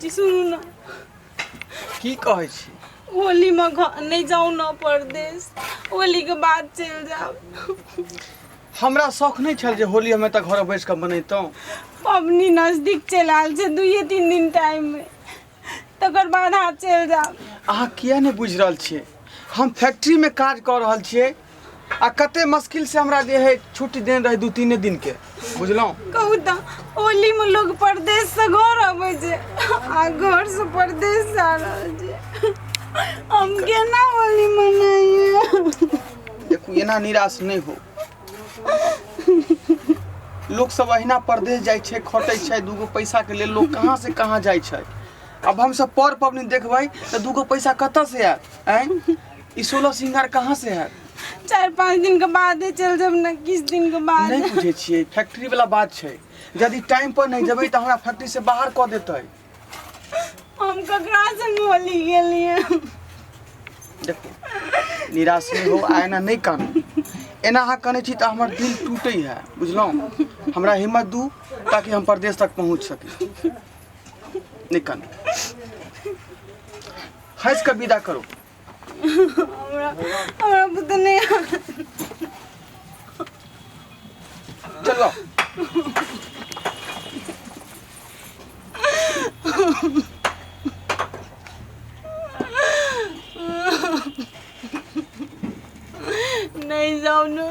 छी सुनू ना की कहै छी होली में नहीं जाऊ ना परदेश होली के बाद चल जाओ हमरा शौक नहीं छल जे होली हमें तक घर बैस के बनैतौं पबनी नजदीक चल आल छे 2-3 दिन टाइम में तकर बाद हाथ चल जाओ अहाँ किया नहीं बुझ रहल छियै हम फैक्ट्री में काज कर रहल छियै आ कते मुश्किल से हमरा जे है छुट्टी देने रहे 2-3 दिन के बुझलौं कहू त होली में लोग परदेश से घर आवे छे आ घर से परदेश जा रहल छे हम केना होली मनाइए देखू एना निराश नहीं हो लोग सब अहिना परदेश जाय छे खटै छे दूगो पैसा के लेल लोग कहाँ से कहाँ जाय छे अब हम सब पर पबनी देखबै त दूगो पैसा कत से आत हैं ई 16 सिंगार कहाँ से आत 4-5 दिन के बाद चल जब न किस दिन के बाद नहीं बुझे छिए फैक्ट्री वाला बात छे यदि टाइम पर नहीं जबै त हमरा फैक्ट्री से बाहर क देतै हम ककरा संग होली गेलिए देखो निराश नहीं हो आना नहीं कानू एना अहाँ कने छी त हमर दिल टूटै है बुझलौं हमरा हिम्मत दू ताकि हम परदेश तक पहुंच सकी नहीं कानू हंस कर विदा करो हमरा पता नहीं चलो नहीं जाओ ना